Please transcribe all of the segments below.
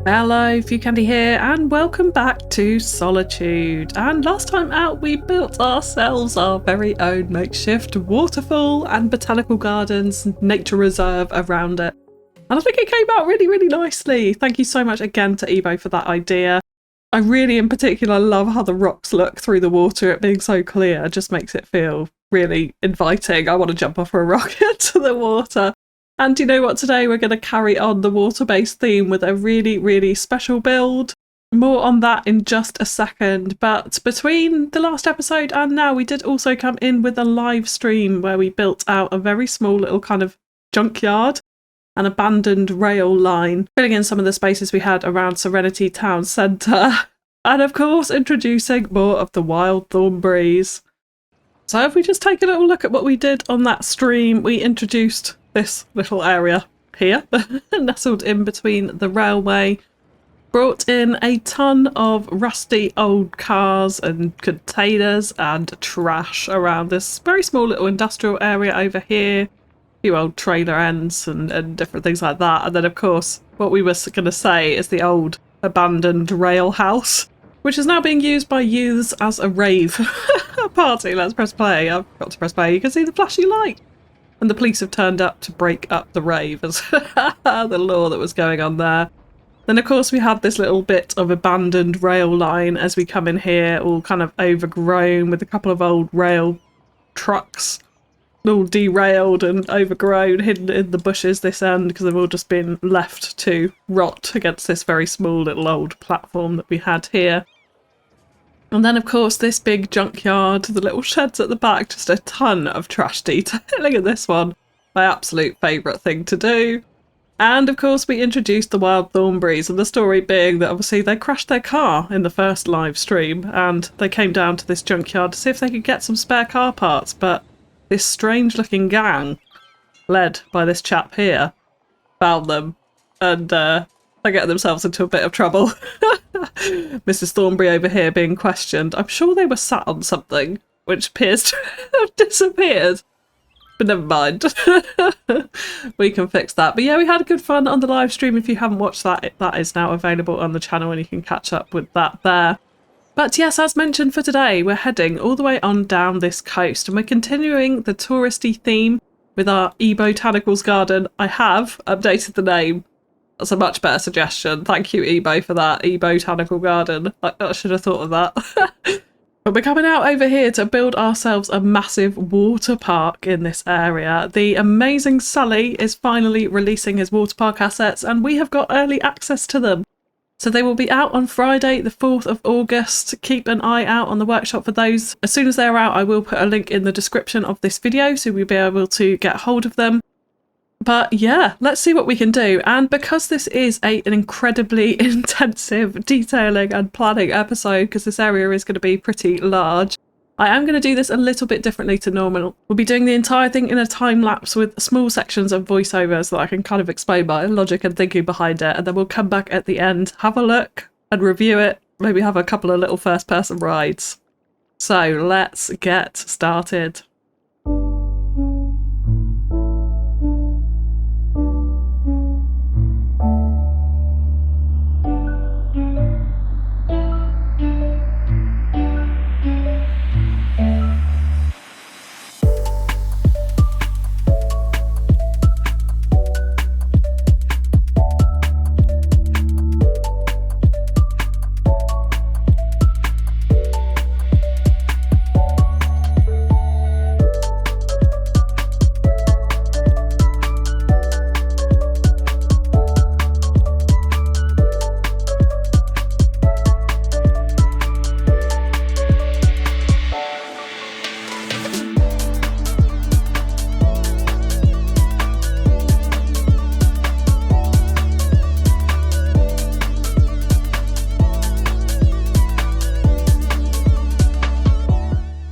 Hello, FewCandy here, and welcome back to Solitude. And last time out, we built ourselves our very own makeshift waterfall and botanical gardens nature reserve around it. And I think it came out really, really nicely. Thank you so much again to Ebo for that idea. I really, in particular, love how the rocks look through the water. It being so clear just makes it feel really inviting. I want to jump off a rock into the water. And you know what, today we're going to carry on the water-based theme with a really, really special build. More on that in just a second, but between the last episode and now we did also come in with a live stream where we built out a very small little kind of junkyard, an abandoned rail line, filling in some of the spaces we had around Serenity Town Centre, and of course introducing more of the wild thornberries. So if we just take a little look at what we did on that stream, we introduced this little area here, nestled in between the railway, brought in a ton of rusty old cars and containers and trash around this very small little industrial area over here, a few old trailer ends and different things like that. And then of course what we were going to say is the old abandoned rail house, which is now being used by youths as a rave party. Let's press play. I forgot to press play. You can see the flashy light. And the police have turned up to break up the rave, as the law that was going on there. Then, of course, we had this little bit of abandoned rail line as we come in here, all kind of overgrown with a couple of old rail trucks, all derailed and overgrown, hidden in the bushes this end because they've all just been left to rot against this very small little old platform that we had here. And then, of course, this big junkyard, the little sheds at the back, just a ton of trash detailing in this one. My absolute favourite thing to do. And, of course, we introduced the wild thornberries, and the story being that obviously they crashed their car in the first live stream, and they came down to this junkyard to see if they could get some spare car parts, but this strange-looking gang, led by this chap here, found them, and they're getting themselves into a bit of trouble. Mrs. Thornberry over here being questioned. I'm sure they were sat on something which appears to have disappeared. But never mind. We can fix that. But yeah, we had good fun on the live stream. If you haven't watched that, that is now available on the channel and you can catch up with that there. But yes, as mentioned for today, we're heading all the way on down this coast and we're continuing the touristy theme with our E-Botanicals garden. I have updated the name. That's a much better suggestion. Thank you, Ebo, for that. E-Botanical Garden. I should have thought of that. But we're coming out over here to build ourselves a massive water park in this area. The amazing Sully is finally releasing his water park assets and we have got early access to them. So they will be out on Friday, the 4th of August. Keep an eye out on the workshop for those. As soon as they're out, I will put a link in the description of this video so we'll be able to get hold of them. But yeah, let's see what we can do. And because this is an incredibly intensive detailing and planning episode, because this area is going to be pretty large, I am going to do this a little bit differently to normal. We'll be doing the entire thing in a time lapse with small sections of voiceovers so that I can kind of explain my logic and thinking behind it. And then we'll come back at the end, have a look and review it, maybe have a couple of little first person rides. So let's get started.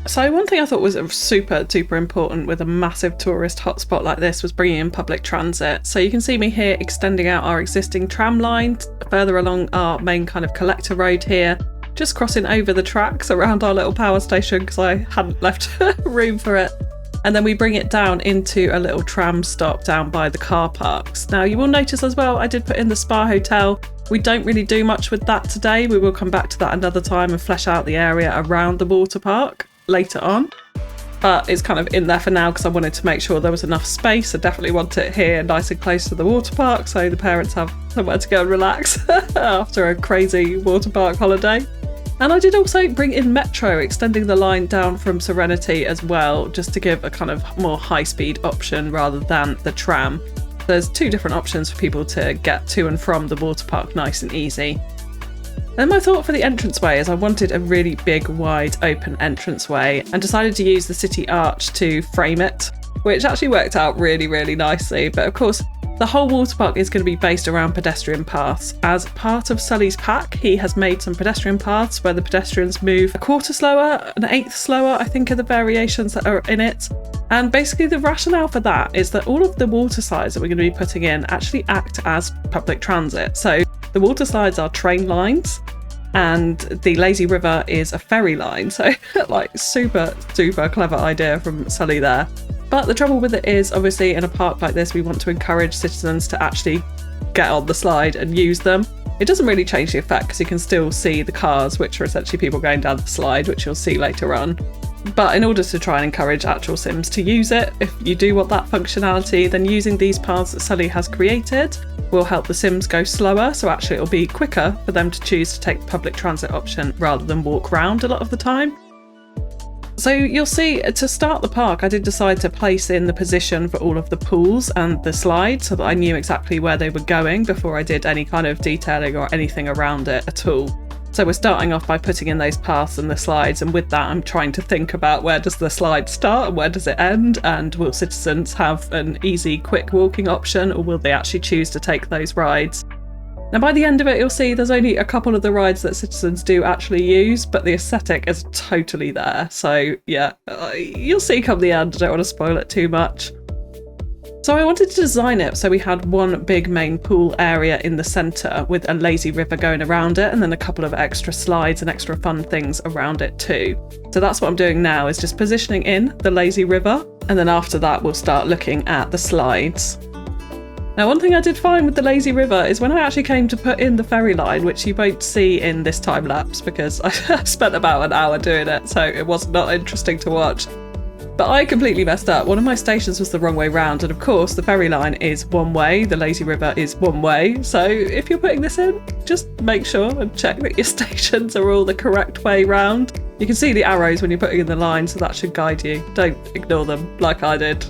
So one thing I thought was super duper important with a massive tourist hotspot like this was bringing in public transit. So you can see me here extending out our existing tram line further along our main kind of collector road here, just crossing over the tracks around our little power station because I hadn't left room for it. And then we bring it down into a little tram stop down by the car parks. Now you will notice as well, I did put in the spa hotel We don't really do much with that today. We will come back to that another time and flesh out the area around the water park later on. But it's kind of in there for now because I wanted to make sure there was enough space. I definitely want it here nice and close to the water park so the parents have somewhere to go and relax after a crazy water park holiday. And I did also bring in Metro, extending the line down from Serenity as well, just to give a kind of more high-speed option rather than the tram. There's 2 different options for people to get to and from the water park nice and easy. Then my thought for the entranceway is I wanted a really big, wide, open entranceway and decided to use the city arch to frame it, which actually worked out really, really nicely. But of course, the whole water park is going to be based around pedestrian paths. As part of Sully's pack, he has made some pedestrian paths where the pedestrians move a quarter slower, an eighth slower, I think are the variations that are in it. And basically the rationale for that is that all of the water slides that we're going to be putting in actually act as public transit. So the water slides are train lines and the lazy river is a ferry line. So like super clever idea from Sully there. But the trouble with it is obviously in a park like this we want to encourage citizens to actually get on the slide and use them. It doesn't really change the effect because you can still see the cars, which are essentially people going down the slide, which you'll see later on. But in order to try and encourage actual Sims to use it, if you do want that functionality, then using these paths that Sully has created will help the Sims go slower, so actually it'll be quicker for them to choose to take the public transit option rather than walk round a lot of the time. So you'll see, to start the park, I did decide to place in the position for all of the pools and the slides so that I knew exactly where they were going before I did any kind of detailing or anything around it at all. So we're starting off by putting in those paths and the slides, and with that I'm trying to think about where does the slide start and where does it end, and will citizens have an easy, quick walking option, or will they actually choose to take those rides? Now by the end of it you'll see there's only a couple of the rides that citizens do actually use, but the aesthetic is totally there. So yeah, you'll see come the end, I don't want to spoil it too much. So I wanted to design it so we had one big main pool area in the centre with a lazy river going around it, and then a couple of extra slides and extra fun things around it too. So that's what I'm doing now, is just positioning in the lazy river, and then after that we'll start looking at the slides. Now one thing I did find with the lazy river is when I actually came to put in the ferry line, which you won't see in this time lapse because I spent about an hour doing it, so it was not interesting to watch. But I completely messed up. One of my stations was the wrong way round, and of course the ferry line is one way, the lazy river is one way. So if you're putting this in, just make sure and check that your stations are all the correct way round. You can see the arrows when you're putting in the line, so that should guide you. Don't ignore them like I did.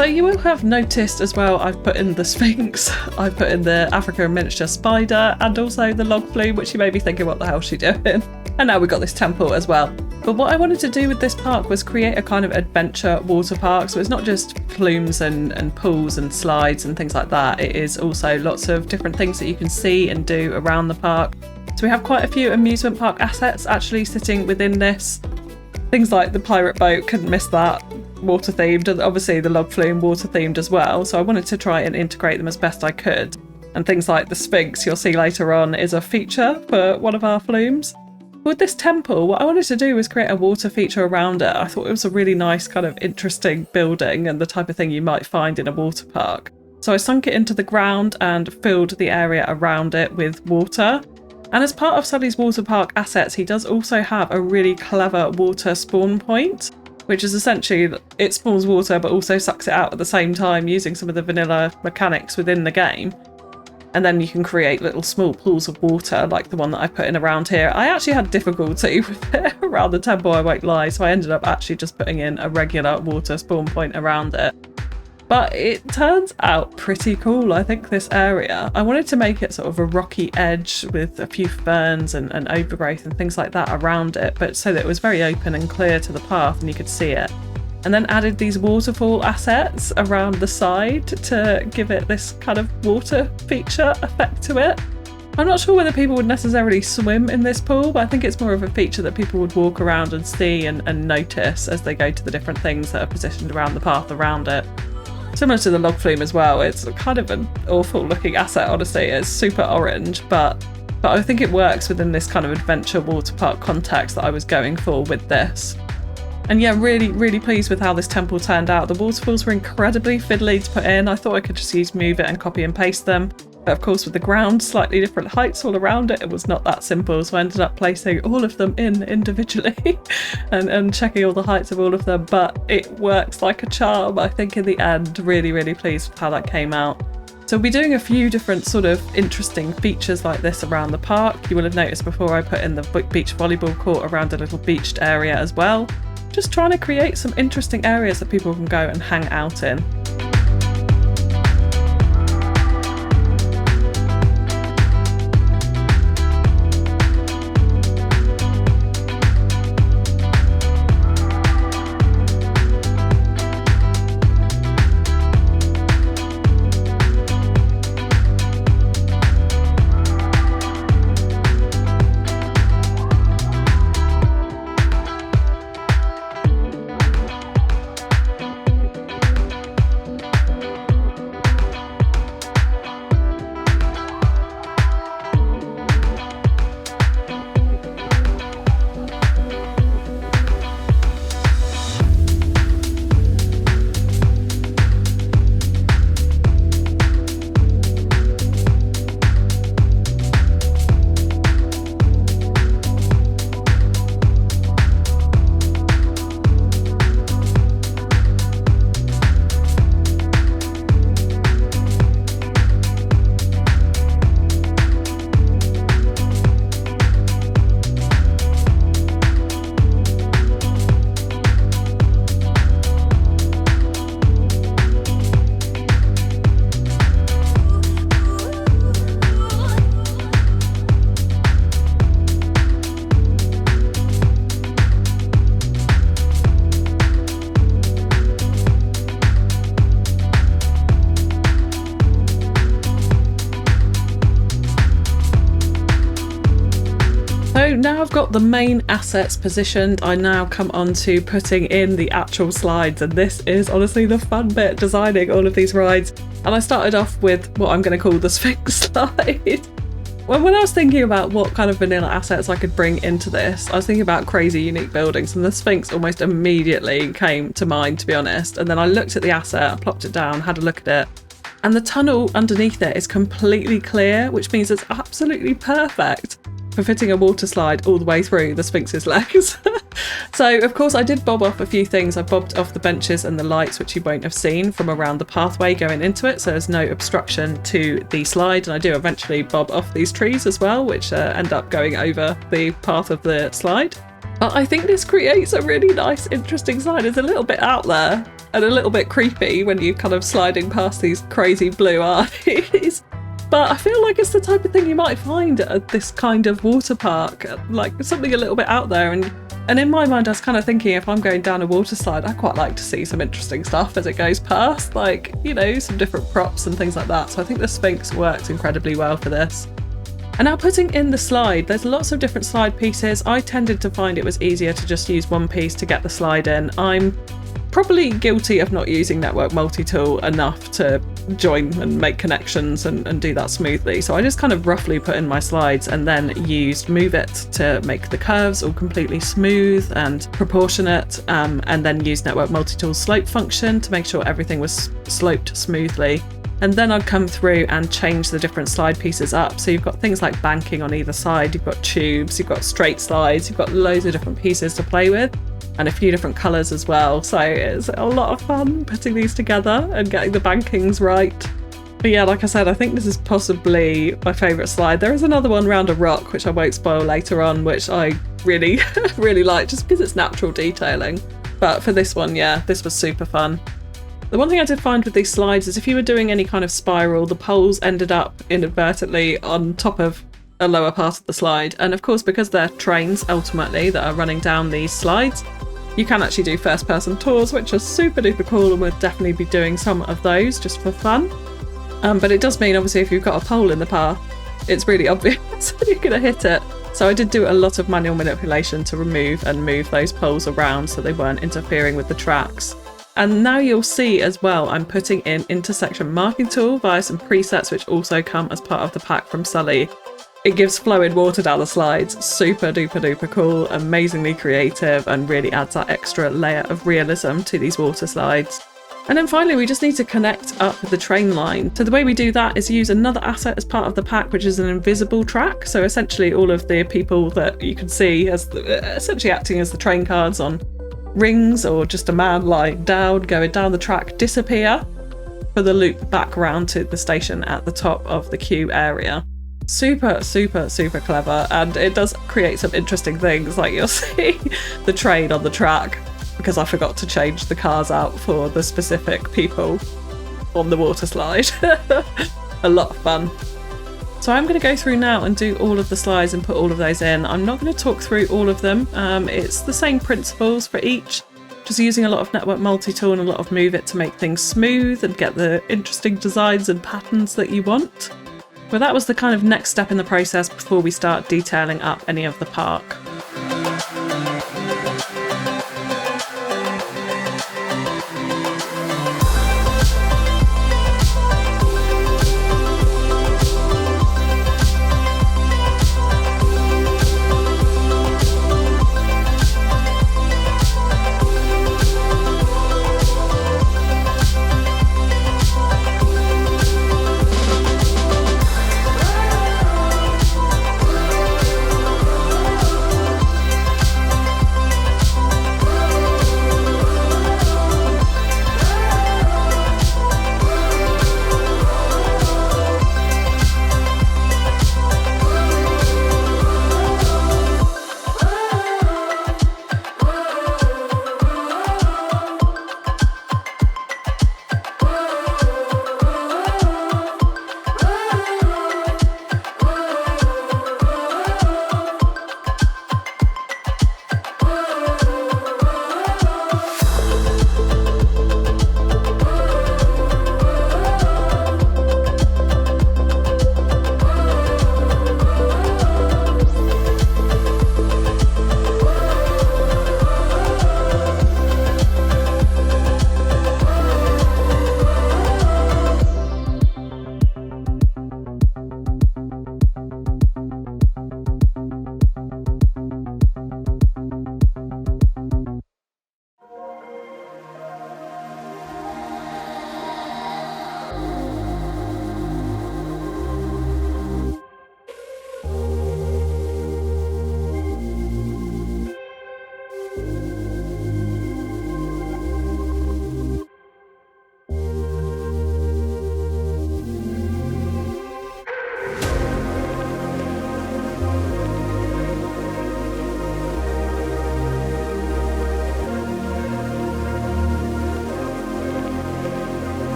So you will have noticed as well, I've put in the Sphinx, I've put in the Africa miniature spider, and also the log flume, which you may be thinking, what the hell is she doing? And now we've got this temple as well. But what I wanted to do with this park was create a kind of adventure water park. So it's not just plumes and pools and slides and things like that. It is also lots of different things that you can see and do around the park. So we have quite a few amusement park assets actually sitting within this. Things like the pirate boat, couldn't miss that, water themed, and obviously the log flume water themed as well. So I wanted to try and integrate them as best I could. And things like the Sphinx you'll see later on is a feature for one of our flumes. With this temple, what I wanted to do was create a water feature around it. I thought it was a really nice kind of interesting building and the type of thing you might find in a water park. So I sunk it into the ground and filled the area around it with water. And as part of Sully's water park assets, he does also have a really clever water spawn point, which is essentially it spawns water but also sucks it out at the same time using some of the vanilla mechanics within the game. And then you can create little small pools of water like the one that I put in around here. I actually had difficulty with it around the temple, I won't lie, so I ended up actually just putting in a regular water spawn point around it. But it turns out pretty cool, I think, this area. I wanted to make it sort of a rocky edge with a few ferns and overgrowth and things like that around it, but so that it was very open and clear to the path and you could see it. And then added these waterfall assets around the side to give it this kind of water feature effect to it. I'm not sure whether people would necessarily swim in this pool, but I think it's more of a feature that people would walk around and see and notice as they go to the different things that are positioned around the path around it. Similar to the log flume as well, it's kind of an awful looking asset, honestly. It's super orange, but I think it works within this kind of adventure water park context that I was going for with this. And yeah, really pleased with how this temple turned out. The waterfalls were incredibly fiddly to put in. I thought I could just use Move It and copy and paste them. But of course with the ground slightly different heights all around it, it was not that simple. So I ended up placing all of them in individually and checking all the heights of all of them. But it works like a charm, I think, in the end. Really pleased with how that came out. So we'll be doing a few different sort of interesting features like this around the park. You will have noticed before I put in the beach volleyball court around a little beached area as well. Just trying to create some interesting areas that people can go and hang out in. So now I've got the main assets positioned, I now come on to putting in the actual slides, and this is honestly the fun bit, designing all of these rides. And I started off with what I'm going to call the Sphinx slide. When I was thinking about what kind of vanilla assets I could bring into this, I was thinking about crazy unique buildings, and the Sphinx almost immediately came to mind, to be honest. And then I looked at the asset, I plopped it down, had a look at it, and the tunnel underneath it is completely clear, which means it's absolutely perfect for fitting a water slide all the way through the Sphinx's legs. So of course I did bob off a few things. I bobbed off the benches and the lights, which you won't have seen, from around the pathway going into it, so there's no obstruction to the slide. And I do eventually bob off these trees as well, which end up going over the path of the slide. But I think this creates a really nice, interesting slide. It's a little bit out there, and a little bit creepy when you're kind of sliding past these crazy blue eyes. But I feel like it's the type of thing you might find at this kind of water park, like something a little bit out there. And in my mind, I was kind of thinking, if I'm going down a water slide, I quite like to see some interesting stuff as it goes past, like, you know, some different props and things like that. So I think the Sphinx works incredibly well for this. And now putting in the slide, there's lots of different slide pieces. I tended to find it was easier to just use one piece to get the slide in. I'm probably guilty of not using network multi-tool enough to join and make connections and do that smoothly. So I just kind of roughly put in my slides and then used Move It to make the curves all completely smooth and proportionate, and then used network multi-tool slope function to make sure everything was sloped smoothly. And then I'd come through and change the different slide pieces up. So you've got things like banking on either side, you've got tubes, you've got straight slides, you've got loads of different pieces to play with, and a few different colours as well. So it's a lot of fun putting these together and getting the bankings right. But yeah, like I said, I think this is possibly my favourite slide. There is another one around a rock, which I won't spoil later on, which I really, really like, just because it's natural detailing. But for this one, yeah, this was super fun. The one thing I did find with these slides is if you were doing any kind of spiral, the poles ended up inadvertently on top of a lower part of the slide. And of course, because they're trains ultimately that are running down these slides, you can actually do first person tours, which are super duper cool, and we'll definitely be doing some of those just for fun. But it does mean, obviously, if you've got a pole in the path, it's really obvious you're going to hit it. So I did do a lot of manual manipulation to remove and move those poles around so they weren't interfering with the tracks. And now you'll see as well, I'm putting in intersection marking tool via some presets which also come as part of the pack from Sully. It gives flowing water down the slides, super duper duper cool, amazingly creative, and really adds that extra layer of realism to these water slides. And then finally, we just need to connect up the train line. So the way we do that is use another asset as part of the pack, which is an invisible track. So essentially all of the people that you can see as essentially acting as the train cards on rings, or just a man lying down, going down the track, disappear for the loop back round to the station at the top of the queue area. Super, super, super clever, and it does create some interesting things, like you'll see the train on the track, because I forgot to change the cars out for the specific people on the water slide. A lot of fun. So I'm going to go through now and do all of the slides and put all of those in. I'm not going to talk through all of them. It's the same principles for each, just using a lot of network multi-tool and a lot of Move It to make things smooth and get the interesting designs and patterns that you want. But that was the kind of next step in the process before we start detailing up any of the park.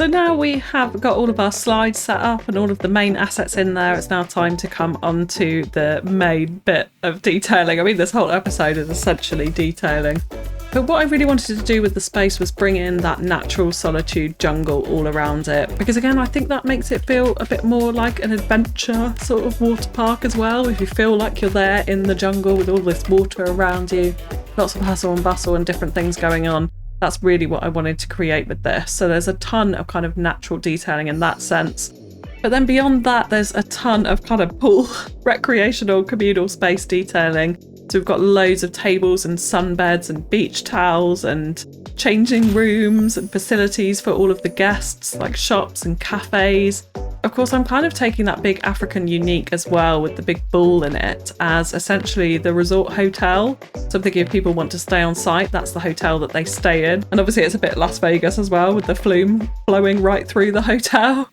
So now we have got all of our slides set up and all of the main assets in there. It's now time to come on to the main bit of detailing. I mean, this whole episode is essentially detailing. But what I really wanted to do with the space was bring in that natural solitude jungle all around it. Because again, I think that makes it feel a bit more like an adventure sort of water park as well. If you feel like you're there in the jungle with all this water around you, lots of hustle and bustle and different things going on. That's really what I wanted to create with this. So there's a ton of kind of natural detailing in that sense. But then beyond that, there's a ton of kind of pool, recreational, communal space detailing. So we've got loads of tables and sunbeds and beach towels and changing rooms and facilities for all of the guests, like shops and cafes. Of course, I'm kind of taking that big African unique as well with the big bull in it as essentially the resort hotel. So I'm thinking if people want to stay on site, that's the hotel that they stay in. And obviously it's a bit Las Vegas as well with the flume flowing right through the hotel.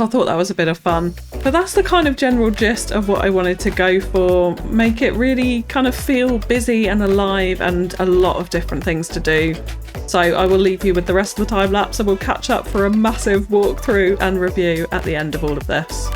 I thought that was a bit of fun. But that's the kind of general gist of what I wanted to go for. Make it really kind of feel busy and alive and a lot of different things to do. So I will leave you with the rest of the time lapse and we'll catch up for a massive walkthrough and review at the end of all of this.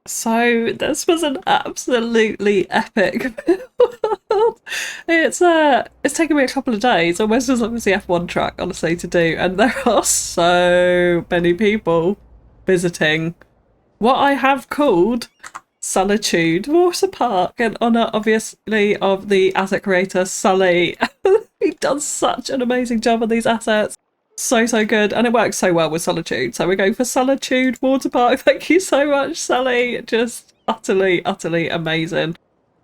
So this was an absolutely epic build. It's taken me a couple of days, almost as long as the F1 track, honestly, to do, and there are so many people visiting what I have called Solitude Waterpark in honour, obviously, of the asset creator Sully. He does such an amazing job on these assets. So good, and it works so well with Solitude, so we're going for Solitude Waterpark. Thank you so much, Sully. Just utterly amazing.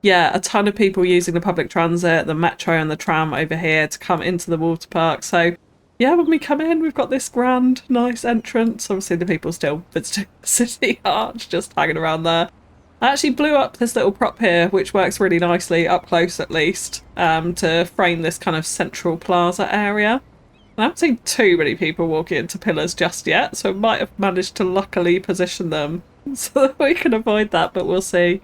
Yeah, a ton of people using the public transit, the metro and the tram over here to come into the water park. So yeah, when we come in, we've got this grand nice entrance. Obviously the people still visiting the city arch, just hanging around there. I actually blew up this little prop here, which works really nicely, up close at least, to frame this kind of central plaza area. I haven't seen too many people walking into pillars just yet, so I might have managed to luckily position them so that we can avoid that, but we'll see.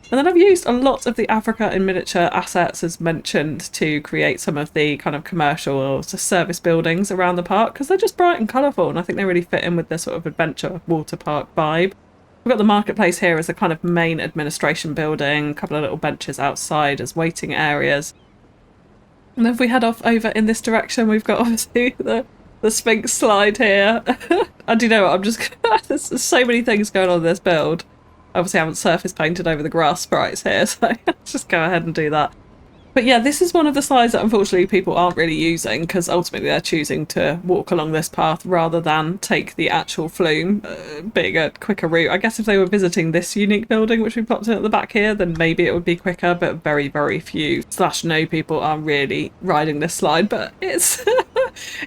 And then I've used a lot of the Africa in miniature assets, as mentioned, to create some of the kind of commercial or service buildings around the park, because they're just bright and colourful, and I think they really fit in with this sort of adventure water park vibe. We've got the marketplace here as a kind of main administration building, a couple of little benches outside as waiting areas. And if we head off over in this direction, we've got obviously the Sphinx slide here. And you know what, I'm just there's so many things going on in this build. Obviously I haven't surface painted over the grass sprites here, so let's just go ahead and do that. But yeah, this is one of the slides that unfortunately people aren't really using, because ultimately they're choosing to walk along this path rather than take the actual flume, being a quicker route. I guess if they were visiting this unique building, which we popped in at the back here, then maybe it would be quicker, but very few / no people are really riding this slide. But it's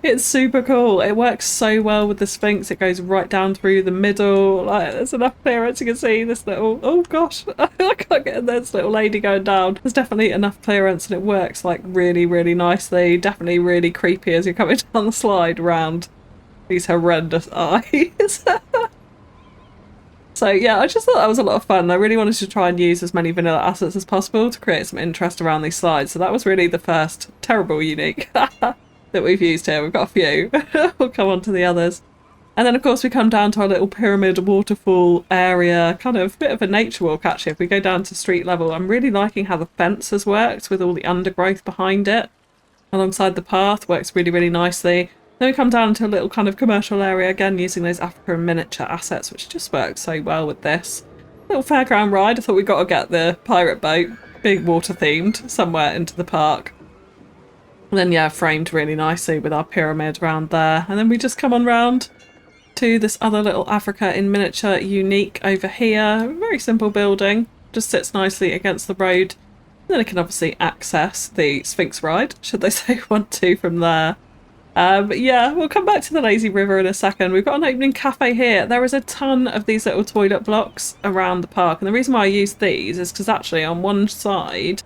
it's super cool. It works so well with the Sphinx. It goes right down through the middle. Like, there's enough clearance. You can see this little, oh gosh, I can't get in there, this little lady going down. There's definitely enough clearance, and it works like really nicely. Definitely really creepy as you're coming down the slide around these horrendous eyes. So yeah, I just thought that was a lot of fun. I really wanted to try and use as many vanilla assets as possible to create some interest around these slides. So that was really the first terrible unique that we've used here. We've got a few. We'll come on to the others. And then of course we come down to our little pyramid waterfall area, kind of bit of a nature walk actually. If we go down to street level, I'm really liking how the fence has worked with all the undergrowth behind it alongside the path. Works really nicely. Then we come down to a little kind of commercial area again, using those Africa miniature assets, which just works so well with this. Little fairground ride. I thought we got to get the pirate boat, being water themed, somewhere into the park. And then yeah, framed really nicely with our pyramid around there. And then we just come on round to this other little Africa in miniature unique over here. Very simple building, just sits nicely against the road. And then it can obviously access the Sphinx ride, should they say want to, from there. But yeah, we'll come back to the lazy river in a second. We've got an opening cafe here. There is a ton of these little toilet blocks around the park, and the reason why I use these is because actually on one side,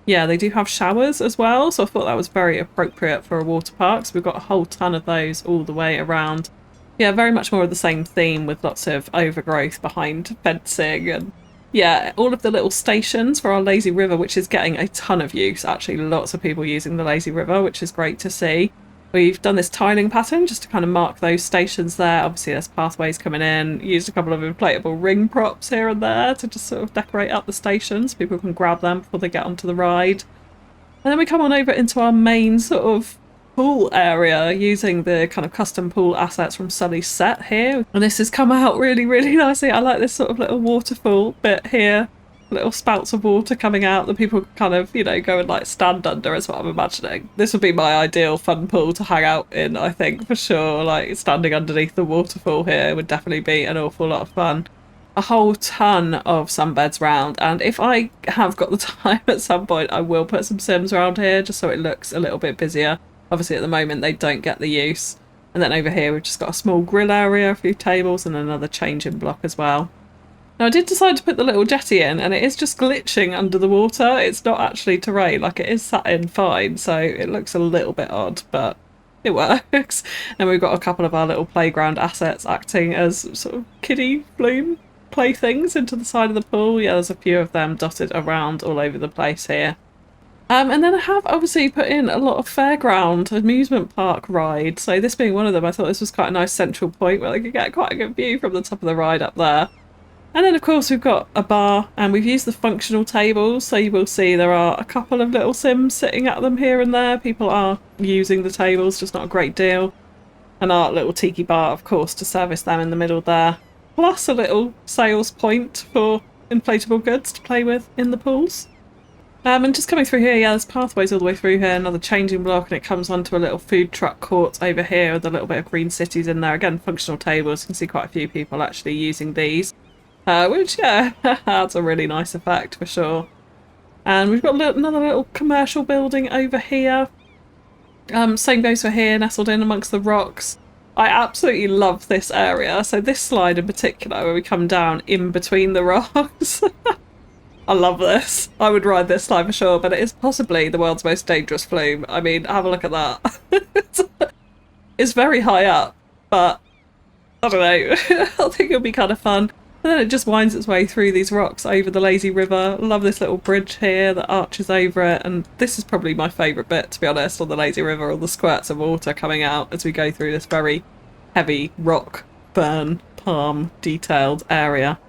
yeah, they do have showers as well, so I thought that was very appropriate for a water park. So we've got a whole ton of those all the way around. Yeah, very much more of the same theme, with lots of overgrowth behind fencing, and yeah, all of the little stations for our lazy river, which is getting a ton of use. Actually, lots of people using the lazy river, which is great to see. We've done this tiling pattern just to kind of mark those stations there. Obviously there's pathways coming in. Used a couple of inflatable ring props here and there to just sort of decorate up the stations. People can grab them before they get onto the ride. And then we come on over into our main sort of pool area, using the kind of custom pool assets from Sully's set here. And this has come out really nicely. I like this sort of little waterfall bit here. Little spouts of water coming out that people kind of, you know, go and like stand under, is what I'm imagining. This would be my ideal fun pool to hang out in, I think, for sure. Like standing underneath the waterfall here would definitely be an awful lot of fun. A whole ton of sunbeds round, and if I have got the time at some point, I will put some Sims around here just so it looks a little bit busier. Obviously at the moment they don't get the use. And then over here we've just got a small grill area, a few tables, and another changing block as well. Now I did decide to put the little jetty in, and it is just glitching under the water. It's not actually terrain, like it is sat in fine, so it looks a little bit odd, but it works. And we've got a couple of our little playground assets acting as sort of kiddie flume playthings into the side of the pool. Yeah, there's a few of them dotted around all over the place here. And then I have obviously put in a lot of fairground amusement park rides. So this being one of them, I thought this was quite a nice central point where I could get quite a good view from the top of the ride up there. And then of course we've got a bar, and we've used the functional tables, so you will see there are a couple of little Sims sitting at them here and there. People are using the tables, just not a great deal. And our little tiki bar, of course, to service them in the middle there. Plus a little sales point for inflatable goods to play with in the pools. And just coming through here, yeah, there's pathways all the way through here, another changing block, and it comes onto a little food truck court over here with a little bit of green cities in there. Again, functional tables, you can see quite a few people actually using these, which, yeah, adds a really nice effect for sure. And we've got another little commercial building over here. Same goes for here, nestled in amongst the rocks. I absolutely love this area. So this slide in particular, where we come down in between the rocks. I love this. I would ride this slide for sure, but it is possibly the world's most dangerous flume. I mean, have a look at that. It's very high up, but I don't know. I think it'll be kind of fun. And then it just winds its way through these rocks over the lazy river. Love this little bridge here that arches over it, and this is probably my favourite bit, to be honest, on the lazy river, all the squirts of water coming out as we go through this very heavy rock, fern, palm detailed area.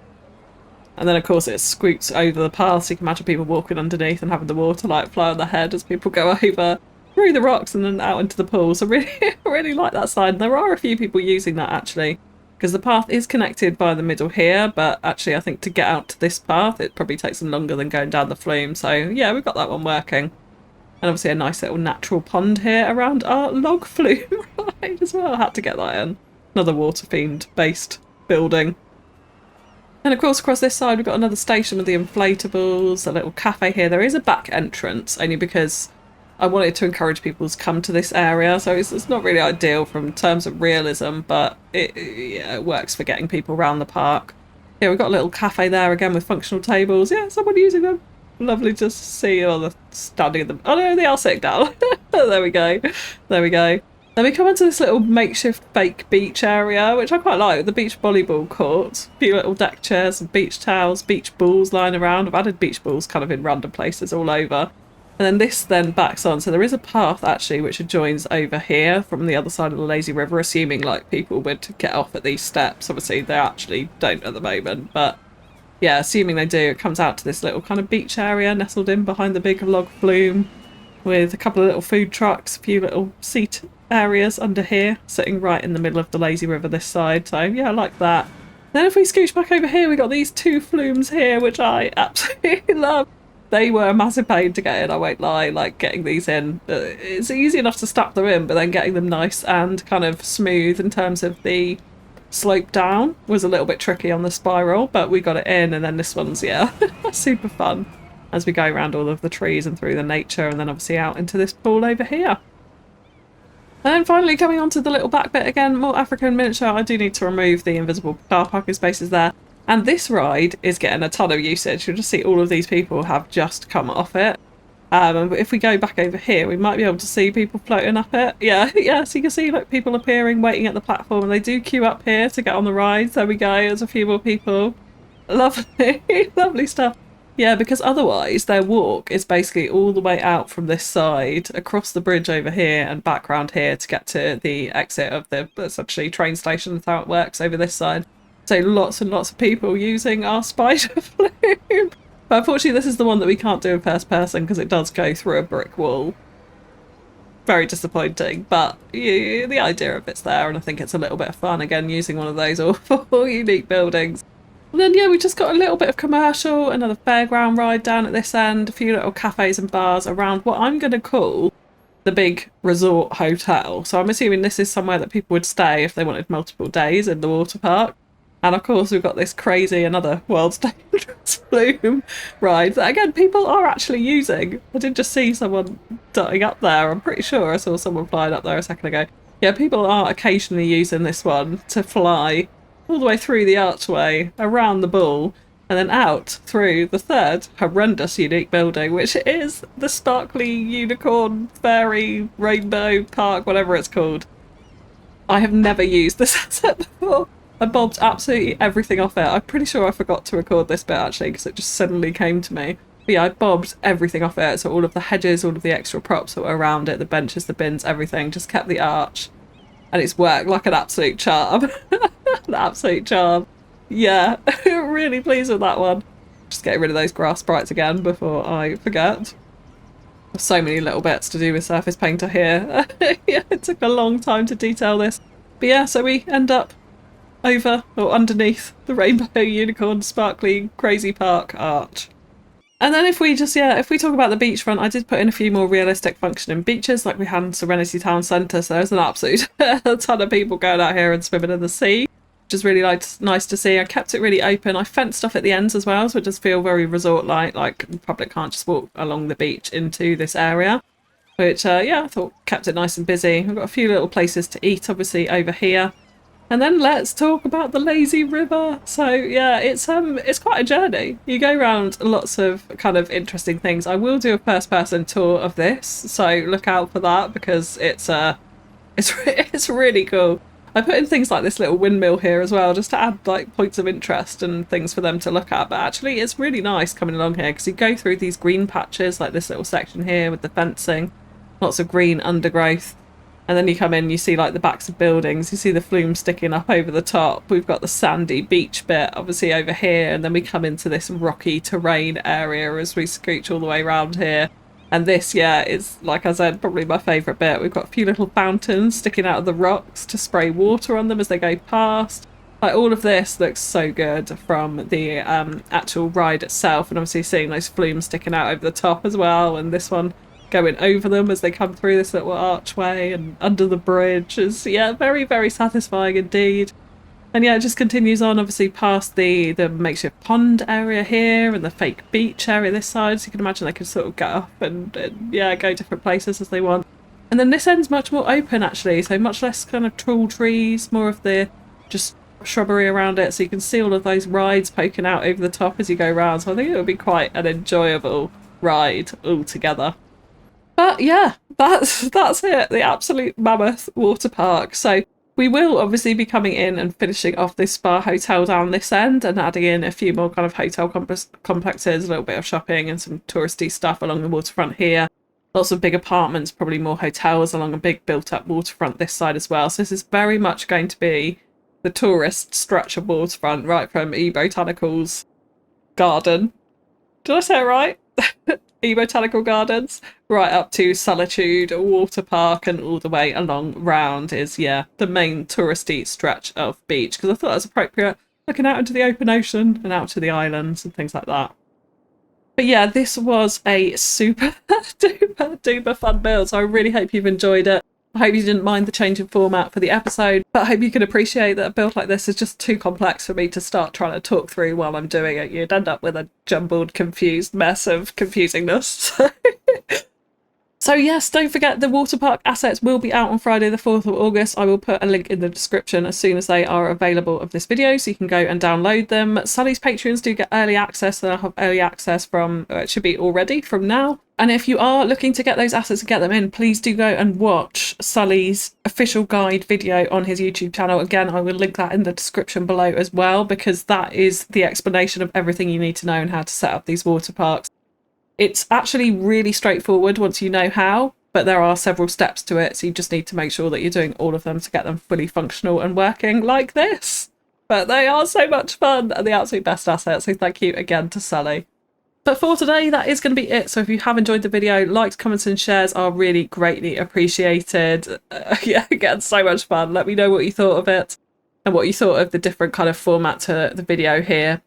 And then of course it scoots over the path, so you can imagine people walking underneath and having the water like fly on their head as people go over through the rocks and then out into the pool. So really, really like that side. And there are a few people using that actually, because the path is connected by the middle here, but actually I think to get out to this path it probably takes them longer than going down the flume. So yeah, we've got that one working. And obviously a nice little natural pond here around our log flume ride as well. I had to get that in. Another water themed based building. And of course across this side we've got another station with the inflatables, a little cafe here. There is a back entrance, only because I wanted to encourage people to come to this area, so it's not really ideal from terms of realism, but it works for getting people around the park. Yeah, we've got a little cafe there again with functional tables. Yeah, someone using them. Lovely to see. Oh, they're standing in them. Oh no, they are sitting down. There we go. There we go. Then we come into this little makeshift fake beach area, which I quite like, the beach volleyball court. A few little deck chairs and beach towels, beach balls lying around. I've added beach balls kind of in random places all over. And then this then backs on. So there is a path actually which adjoins over here from the other side of the lazy river, assuming like people would get off at these steps. Obviously they actually don't at the moment, but yeah, assuming they do, it comes out to this little kind of beach area nestled in behind the big log flume with a couple of little food trucks, a few little seat areas under here, sitting right in the middle of the lazy river this side. So yeah, I like that. Then if we scooch back over here, we got these two flumes here, which I absolutely love. They were a massive pain to get in, I won't lie, like getting these in. It's easy enough to stack them in, but then getting them nice and kind of smooth in terms of the slope down was a little bit tricky on the spiral, but we got it in. And then this one's, yeah, super fun as we go around all of the trees and through the nature, and then obviously out into this pool over here. And then finally coming onto the little back bit again, more African miniature. I do need to remove the invisible car parking spaces there. And this ride is getting a ton of usage. You'll just see all of these people have just come off it. And if we go back over here, we might be able to see people floating up it. Yeah, yeah, so you can see like people appearing, waiting at the platform, and they do queue up here to get on the rides. There we go, there's a few more people. Lovely, lovely stuff. Yeah, because otherwise their walk is basically all the way out from this side, across the bridge over here and back round here to get to the exit of the essentially train station. That's how it works over this side. So lots and lots of people using our spider flume. But unfortunately this is the one that we can't do in first person because it does go through a brick wall. Very disappointing, but yeah, the idea of it's there, and I think it's a little bit of fun again using one of those awful unique buildings. And then yeah, we just got a little bit of commercial, another fairground ride down at this end, a few little cafes and bars around what I'm going to call the big resort hotel. So I'm assuming this is somewhere that people would stay if they wanted multiple days in the water park. And of course we've got this crazy, another world's dangerous flume ride that again people are actually using. I did just see someone dotting up there. I'm pretty sure I saw someone flying up there a second ago. Yeah, people are occasionally using this one to fly all the way through the archway, around the ball, and then out through the third horrendous unique building, which is the sparkly unicorn fairy rainbow park, whatever it's called. I have never used this asset before. I bobbed absolutely everything off it. I'm pretty sure I forgot to record this bit actually because it just suddenly came to me. But yeah, I bobbed everything off it. So all of the hedges, all of the extra props that were around it, the benches, the bins, everything, just kept the arch. And it's worked like an absolute charm. An absolute charm. Yeah, really pleased with that one. Just getting rid of those grass sprites again before I forget. So many little bits to do with surface painter here. Yeah, it took a long time to detail this. But yeah, so we end up over or underneath the rainbow unicorn sparkly crazy park arch. And then if we just, yeah, if we talk about the beachfront, I did put in a few more realistic functioning beaches like we had in Serenity Town Centre, so there's an absolute ton of people going out here and swimming in the sea, which is really nice to see. I kept it really open. I fenced off at the ends as well, so it does feel very resort-like the public can't just walk along the beach into this area, which, yeah, I thought kept it nice and busy. We've got a few little places to eat, obviously, over here. And then let's talk about the lazy river. So yeah, it's quite a journey. You go around lots of kind of interesting things. I will do a first-person tour of this, so look out for that because it's really cool. I put in things like this little windmill here as well, just to add like points of interest and things for them to look at. But actually, it's really nice coming along here because you go through these green patches, like this little section here with the fencing, lots of green undergrowth. And then you come in, you see like the backs of buildings, you see the flume sticking up over the top. We've got the sandy beach bit obviously over here, and then we come into this rocky terrain area as we scooch all the way around here. And this, yeah, is, like I said, probably my favourite bit. We've got a few little fountains sticking out of the rocks to spray water on them as they go past. Like, all of this looks so good from the actual ride itself, and obviously seeing those flumes sticking out over the top as well, and this one going over them as they come through this little archway and under the bridge is, yeah, very, very satisfying indeed. And yeah, it just continues on obviously past the makeshift pond area here and the fake beach area this side, so you can imagine they could sort of get up and yeah, go different places as they want. And then this end's much more open actually, so much less kind of tall trees, more of the just shrubbery around it, so you can see all of those rides poking out over the top as you go around. So I think it would be quite an enjoyable ride altogether. But yeah, that's it, the absolute mammoth water park. So we will obviously be coming in and finishing off this spa hotel down this end and adding in a few more kind of hotel complexes, a little bit of shopping and some touristy stuff along the waterfront here. Lots of big apartments, probably more hotels along a big built-up waterfront this side as well. So this is very much going to be the tourist stretch of waterfront, right from eBotanicals garden. Did I say it right? eBotanical Gardens, right up to Solitude, water park, and all the way along round is, yeah, the main touristy stretch of beach, because I thought it was appropriate looking out into the open ocean and out to the islands and things like that. But yeah, this was a super duper fun build, so I really hope you've enjoyed it. I hope you didn't mind the change in format for the episode, but I hope you can appreciate that a build like this is just too complex for me to start trying to talk through while I'm doing it. You'd end up with a jumbled, confused mess of confusingness. So yes, don't forget the water park assets will be out on Friday the 4th of August. I will put a link in the description as soon as they are available of this video, so you can go and download them. Sully's Patreons do get early access. They'll have early access from, it should be already from now. And if you are looking to get those assets and get them in, please do go and watch Sully's official guide video on his YouTube channel. Again, I will link that in the description below as well, because that is the explanation of everything you need to know and how to set up these water parks. It's actually really straightforward once you know how, but there are several steps to it, so you just need to make sure that you're doing all of them to get them fully functional and working like this. But they are so much fun and the absolute best assets, so thank you again to Sully. But for today, that is going to be it. So if you have enjoyed the video, likes, comments and shares are really greatly appreciated. Yeah, again, so much fun. Let me know what you thought of it and what you thought of the different kind of format to the video here.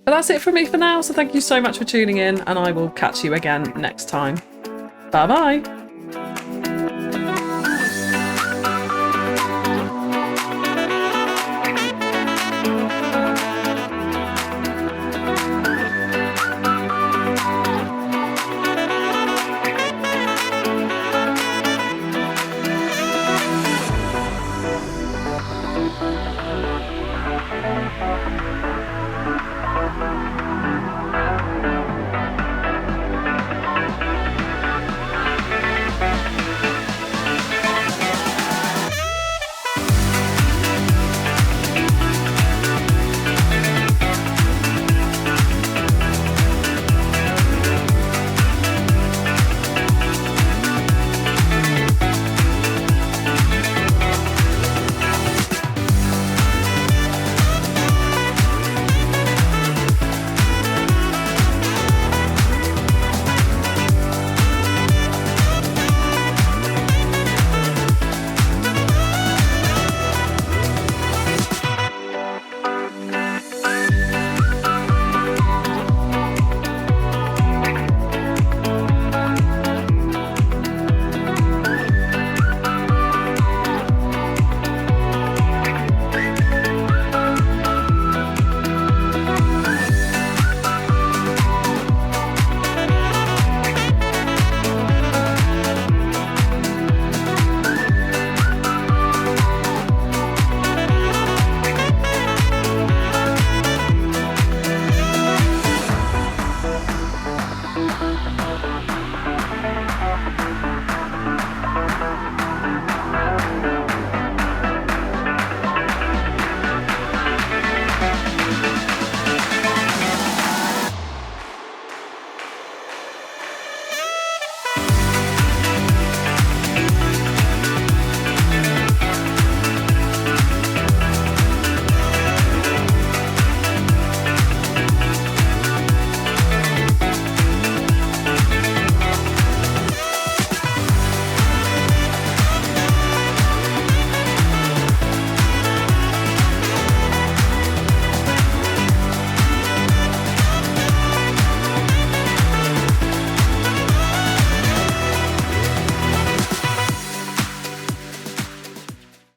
But that's it from me for now, so thank you so much for tuning in, and I will catch you again next time. Bye bye!